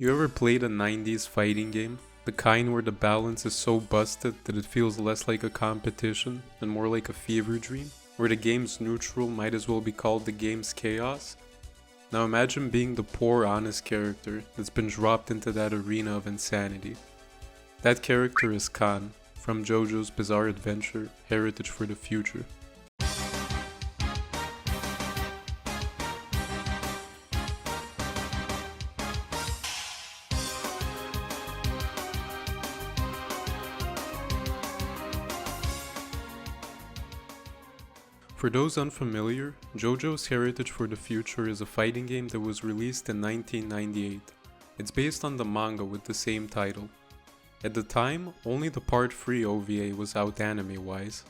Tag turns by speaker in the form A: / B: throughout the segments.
A: You ever played a 90s fighting game? The kind where the balance is so busted that it feels less like a competition and more like a fever dream? Where the game's neutral might as well be called the game's chaos? Now imagine being the poor, honest character that's been dropped into that arena of insanity. That character is Khan, from JoJo's Bizarre Adventure, Heritage for the Future. For those unfamiliar, JoJo's Heritage for the Future is a fighting game that was released in 1998. It's based on the manga with the same title. At the time, only the Part 3 OVA was out anime-wise.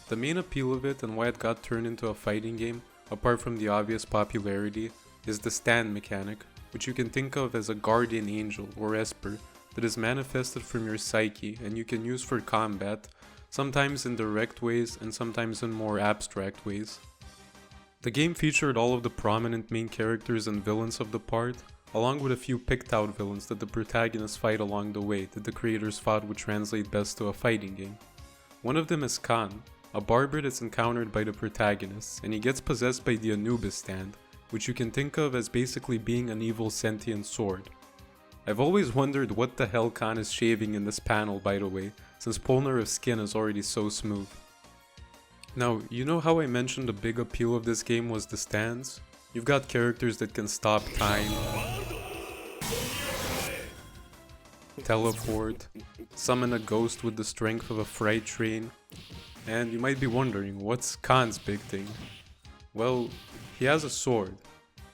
A: The main appeal of it and why it got turned into a fighting game, apart from the obvious popularity, is the stand mechanic, which you can think of as a guardian angel or esper that is manifested from your psyche and you can use for combat, sometimes in direct ways and sometimes in more abstract ways. The game featured all of the prominent main characters and villains of the part, along with a few picked out villains that the protagonists fight along the way that the creators thought would translate best to a fighting game. One of them is Khan, a barber that's encountered by the protagonists, and he gets possessed by the Anubis stand, which you can think of as basically being an evil sentient sword. I've always wondered what the hell Khan is shaving in this panel, by the way, since Polnareff's skin is already so smooth. Now, you know how I mentioned the big appeal of this game was the stands? You've got characters that can stop time, teleport, summon a ghost with the strength of a freight train, and you might be wondering, what's Khan's big thing? Well, he has a sword.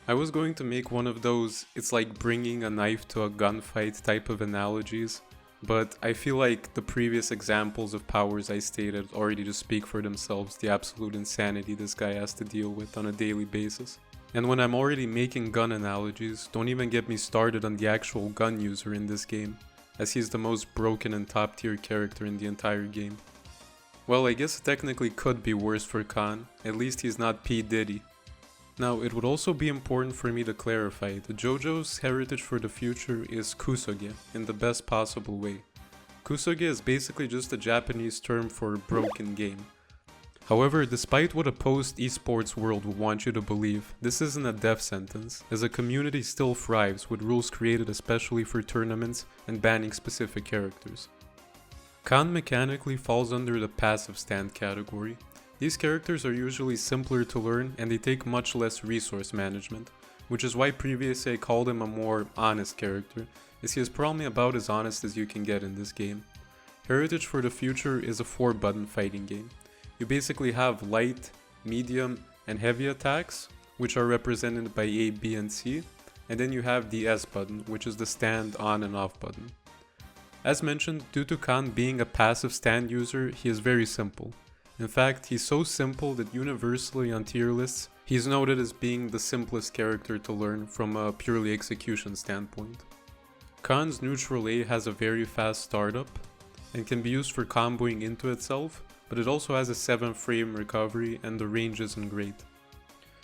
A: I was going to make one of those it's like bringing a knife to a gunfight type of analogies, but I feel like the previous examples of powers I stated already just speak for themselves, the absolute insanity this guy has to deal with on a daily basis. And when I'm already making gun analogies, don't even get me started on the actual gun user in this game, as he's the most broken and top tier character in the entire game. Well, I guess it technically could be worse for Khan, at least he's not P. Diddy. Now, it would also be important for me to clarify that JoJo's Heritage for the Future is kusoge, in the best possible way. Kusoge is basically just a Japanese term for broken game. However, despite what a post-esports world would want you to believe, this isn't a death sentence, as a community still thrives with rules created especially for tournaments and banning specific characters. Khan mechanically falls under the passive stand category. These characters are usually simpler to learn and they take much less resource management, which is why previously I called him a more honest character, as he is probably about as honest as you can get in this game. Heritage for the Future is a 4-button fighting game. You basically have light, medium, and heavy attacks, which are represented by A, B, and C, and then you have the S button, which is the stand on and off button. As mentioned, due to Khan being a passive stand user, he is very simple. In fact, he's so simple that universally on tier lists, he's noted as being the simplest character to learn from a purely execution standpoint. Khan's neutral A has a very fast startup, and can be used for comboing into itself, but it also has a 7-frame recovery and the range isn't great.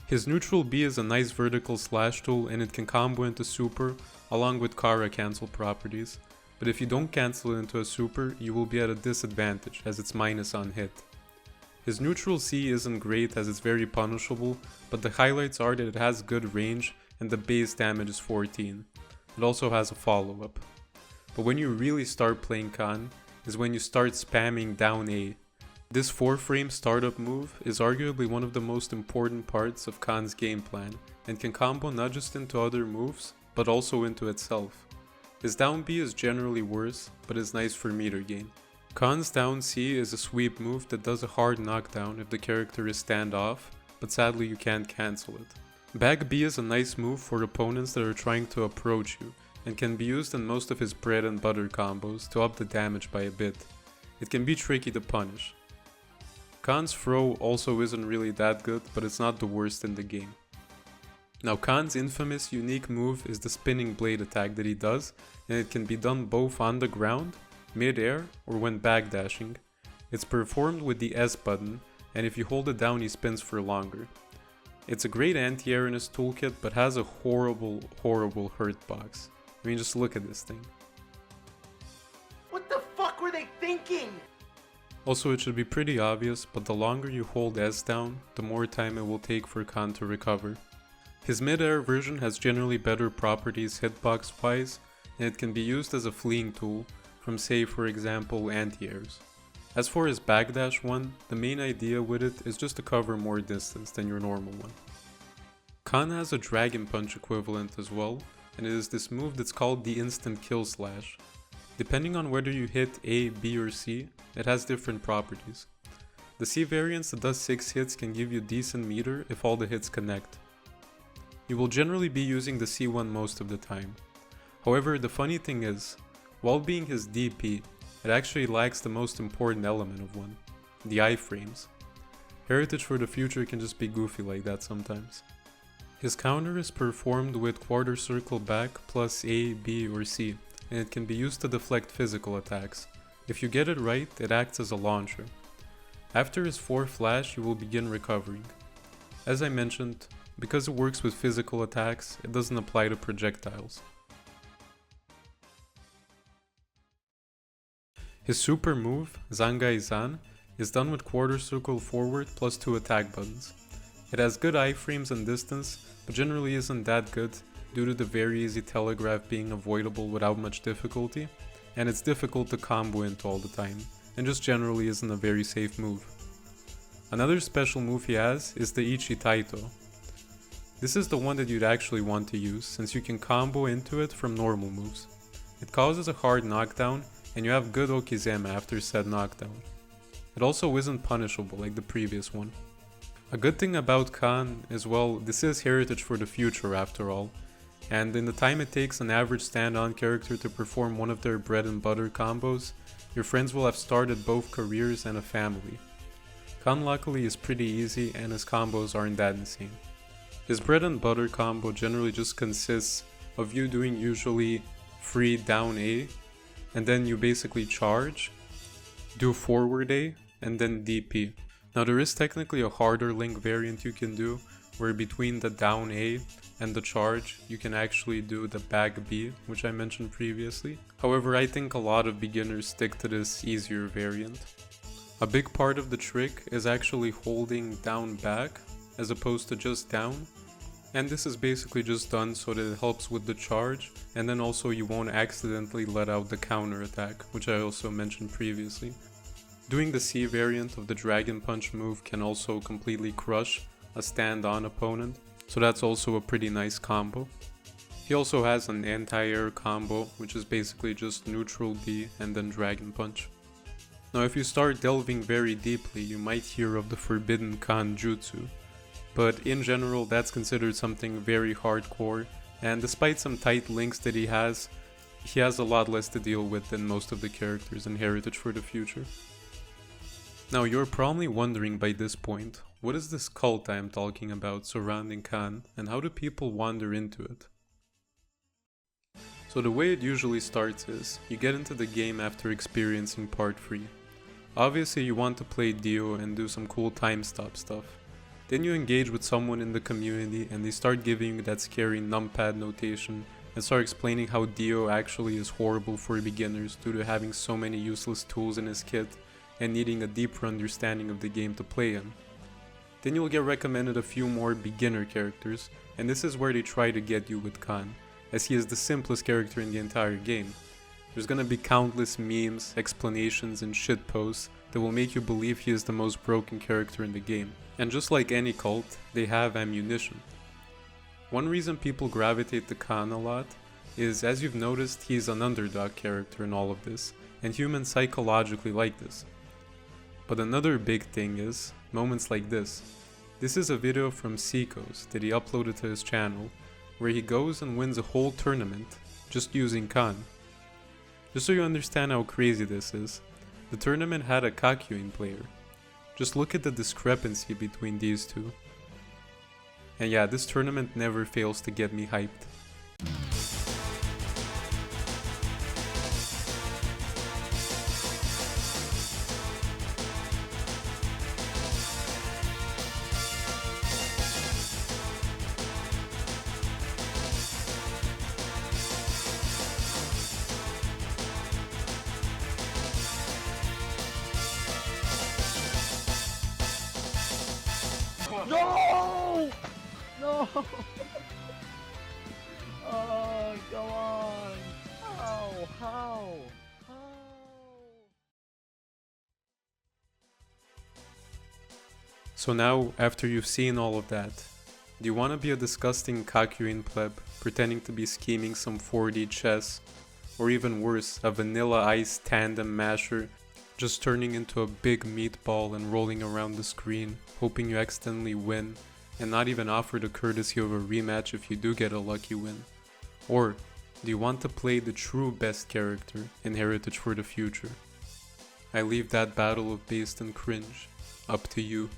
A: His neutral B is a nice vertical slash tool and it can combo into super along with Kara cancel properties, but if you don't cancel it into a super, you will be at a disadvantage as it's minus on hit. His neutral C isn't great as it's very punishable, but the highlights are that it has good range and the base damage is 14. It also has a follow-up. But when you really start playing Khan is when you start spamming down A. This 4-frame startup move is arguably one of the most important parts of Khan's game plan and can combo not just into other moves, but also into itself. His down B is generally worse, but is nice for meter gain. Khan's down C is a sweep move that does a hard knockdown if the character is standoff, but sadly you can't cancel it. Back B is a nice move for opponents that are trying to approach you, and can be used in most of his bread and butter combos to up the damage by a bit. It can be tricky to punish. Khan's throw also isn't really that good, but it's not the worst in the game. Now Khan's infamous unique move is the spinning blade attack that he does, and it can be done both on the ground, mid-air, or when backdashing. It's performed with the S button, and if you hold it down he spins for longer. It's a great anti-air in his toolkit, but has a horrible hurt box. I mean, just look at this thing.
B: What the fuck were they thinking?
A: Also, it should be pretty obvious, but the longer you hold S down, the more time it will take for Khan to recover. His mid-air version has generally better properties hitbox-wise, and it can be used as a fleeing tool from, say, for example, anti-airs. As for his backdash one, the main idea with it is just to cover more distance than your normal one. Khan has a Dragon Punch equivalent as well, and it is this move that's called the Instant Kill Slash. Depending on whether you hit A, B or C, it has different properties. The C variance that does 6 hits can give you decent meter if all the hits connect. You will generally be using the C1 most of the time. However, the funny thing is, while being his DP, it actually lacks the most important element of one, the iframes. Heritage for the Future can just be goofy like that sometimes. His counter is performed with quarter circle back plus A, B or C, and it can be used to deflect physical attacks. If you get it right, it acts as a launcher. After his 4 flash, you will begin recovering. As I mentioned, because it works with physical attacks, it doesn't apply to projectiles. His super move, Zangai Zan, is done with quarter circle forward plus 2 attack buttons. It has good iframes and distance, but generally isn't that good due to the very easy telegraph being avoidable without much difficulty, and it's difficult to combo into all the time, and just generally isn't a very safe move. Another special move he has is the Ichi Taito. This is the one that you'd actually want to use, since you can combo into it from normal moves. It causes a hard knockdown, and you have good Okizeme after said knockdown. It also isn't punishable like the previous one. A good thing about Khan is, well, this is Heritage for the Future after all, and in the time it takes an average stand-on character to perform one of their bread and butter combos, your friends will have started both careers and a family. Khan luckily is pretty easy and his combos aren't that insane. His bread and butter combo generally just consists of you doing usually free down A, and then you basically charge, do forward A, and then DP. Now there is technically a harder link variant you can do, where between the down A and the charge, you can actually do the back B, which I mentioned previously. However, I think a lot of beginners stick to this easier variant. A big part of the trick is actually holding down back, as opposed to just down. And this is basically just done so that it helps with the charge, and then also you won't accidentally let out the counter attack, which I also mentioned previously. Doing the C variant of the Dragon Punch move can also completely crush a stand-on opponent, so that's also a pretty nice combo. He also has an anti-air combo, which is basically just neutral B and then Dragon Punch. Now if you start delving very deeply, you might hear of the Forbidden Khan Jutsu, but in general that's considered something very hardcore, and despite some tight links that he has a lot less to deal with than most of the characters in Heritage for the Future. Now you're probably wondering by this point, what is this cult I am talking about surrounding Khan, and how do people wander into it? So the way it usually starts is, you get into the game after experiencing part 3. Obviously you want to play Dio and do some cool time stop stuff. Then you engage with someone in the community and they start giving you that scary numpad notation and start explaining how Dio actually is horrible for beginners due to having so many useless tools in his kit and needing a deeper understanding of the game to play him. Then you'll get recommended a few more beginner characters, and this is where they try to get you with Khan, as he is the simplest character in the entire game. There's gonna be countless memes, explanations and shitposts that will make you believe he is the most broken character in the game. And just like any cult, they have ammunition. One reason people gravitate to Khan a lot is, as you've noticed, he's an underdog character in all of this, and humans psychologically like this. But another big thing is moments like this. This is a video from Ceekos that he uploaded to his channel, where he goes and wins a whole tournament just using Khan. Just so you understand how crazy this is, the tournament had a Kakyoin player. Just look at the discrepancy between these two. And yeah, this tournament never fails to get me hyped.
C: No! No! Oh, go on! How? How?
A: So now, after you've seen all of that, do you want to be a disgusting Kakuin pleb, pretending to be scheming some 4D chess, or even worse, a vanilla ice tandem masher, just turning into a big meatball and rolling around the screen, hoping you accidentally win, and not even offer the courtesy of a rematch if you do get a lucky win? Or do you want to play the true best character in Heritage for the Future? I leave that battle of based and cringe up to you.